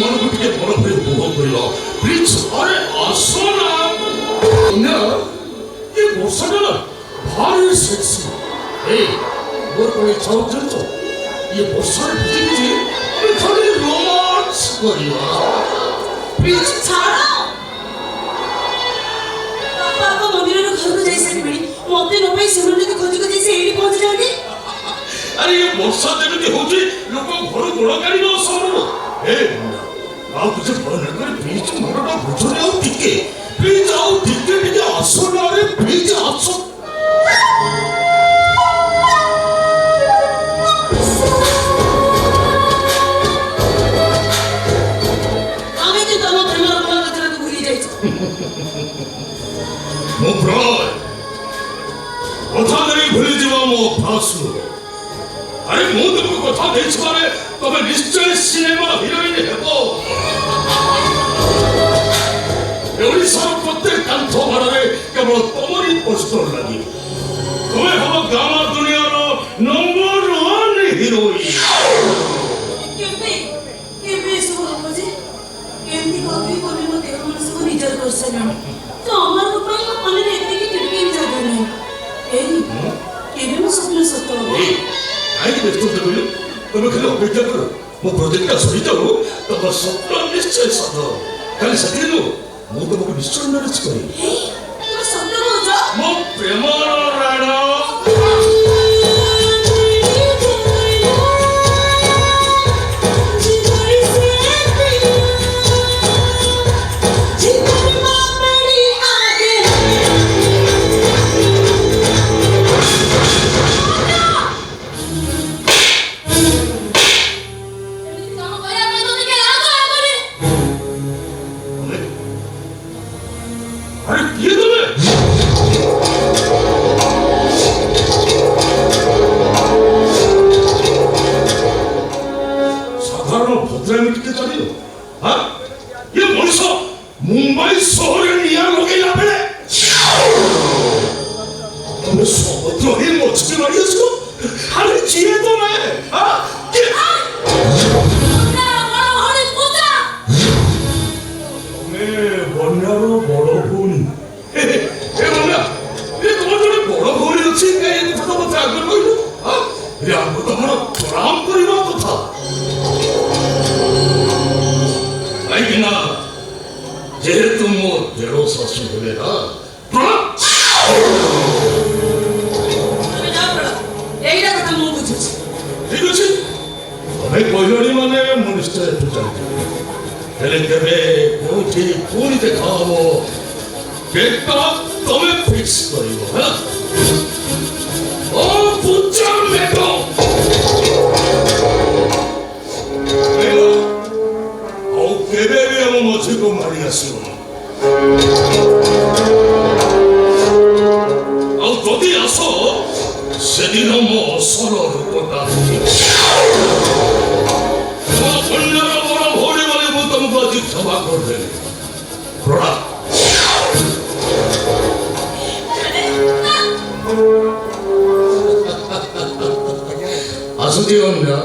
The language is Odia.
মনକୁ ଟିକେ ବଡ଼ କରି ଉପଭୋଗ କରିବ ପ୍ଲିଜ୍ ଆରେ ଆସ ନା ଏ ବର୍ଷାଟା ନା ଭାରି ସେକ୍ସି ମୋର କ'ଣ ଇଚ୍ଛା ହେଉଛି ଜାଣିଛ ଏ ବର୍ଷାରେ ଭିଜି ଭିଜି ଆମେ ଖାଲି ରୋମାନ୍ସ କରିବା ପ୍ଲିଜ୍ ଛାଡ଼ ବାପା ମନ୍ଦିରର ଘରକୁ ଯାଇସାରିବେଣି ମତେ ନ ପାଇ ସେମାନେ ଯଦି ଖୋଜି ଖୋଜି ସେ ଏଇଠି ପହଞ୍ଚି ଯାଆନ୍ତି ଆରେ ଏ ବର୍ଷା ଯେମିତି ହଉଛି ଲୋକ ଘରୁ ଗୋଡ଼ କାଢ଼ିବ ସହରରୁ ଆଉ କିଛି ଭଲ ନ କରି ପ୍ଲିଜ୍ ମନଟା ବୁଝୁନି ଆଉ ଟିକେ ପ୍ଲିଜ୍ ଆଉ ଟିକେ ଟିକେ ଆସ ନା ରେ ପ୍ଲିଜ୍ ଆସ ଆମେ ତ ତମ ପ୍ରେମର ମୂଳ କଥାକୁ ଭୁଲି ଯାଇଛୁ ମୋ ପ୍ରାୟ କଥା ଦେଇ ଭୁଲିଯିବା ମୋ ଅଭ୍ୟାସ ଆରେ ମୁଁ ତୁମକୁ କଥା ଦେଇଛି ମାନେ ତମେ ନିଶ୍ଚୟ ସିନେମା ହିରୋଇନ୍ ହେବ ଓଡ଼ିଶାର ପ୍ରତ୍ୟେକ କାନ୍ଥ ବାଡ଼ରେ କେବଳ ତମରି ପୋଷ୍ଟର ଲାଗିବ ତମେ ହେବ ଗାମା ଦୁନିଆର ନମ୍ବର 1 ହିରୋଇନ୍ କେବେ ଏସବୁ ହବ ଯେ କେମିତି କବି କବି ମୋ ଦେହ ମନସକୁ ନିଜର କରିସାରିଲାଣି ତ ଆମର ପାଇଁ ମୋ ମନରେ ଏତିକି ଟିକେ ଜାଗା ନାହିଁ କେବେ ମୋ ସ୍ୱପ୍ନ ସତ ହବ କାହିଁକି ବ୍ୟସ୍ତ କହିଲୁ ତମେ ଖାଲି ଅପେକ୍ଷା କର ମୋ ପ୍ରୋଜେକ୍ଟଟା ସରିଯାଉ ତମ ସ୍ୱପ୍ନ ନିଶ୍ଚୟ ସତ ଖାଲି ସେତିକି ନୁହଁ ମୁଁ ତମକୁ ନିଶ୍ଚୟ ମ୍ୟାରେଜ୍ କରିବି ତମେ ସତ କହୁଛ ମୋ ପ୍ରେମର ରାଣ मुंबई शहर निया लगेला बेले तुम समद्रोही मछली मारी आसो अरे जिए तो मैं हां बन्यारो बड़ भूनी ए बन्या ए तुम जोड़े बड़ भूनी अछि के ये कथा मत आगे कहलु हां रे हमको तमर प्रणाम करिबा कथा आई ना जेहेतु मो देरो शाशु हेले ना प्रणाम তুমি যাও পড়া এইটা কথা মু বুঝুছি ঠিক আছে তবে কইলনি মানে মু নিশ্চয় একটু জানি হেলে কেবে কোঠি কোনি দেখা হবো ডেটটা তবে ফিক্স করিব হ্যাঁ ও পুচ্চা মেটো ଆଉ କେବେ ବି ଆମ ମଝିକୁ ମାରି ଆସିବ ଆଉ ଯଦି ଆସ ସେଦିନ ମୋ ଅସଲ ରୂପଟା ମୋ କନ୍ୟାର ବଡ଼ ଭଉଣୀ ବୋଲି ମୁଁ ତମକୁ ଆଜି କ୍ଷମା କରିଦେଲି ପ୍ରଣାମ ଆସୁଛି କନ୍ୟା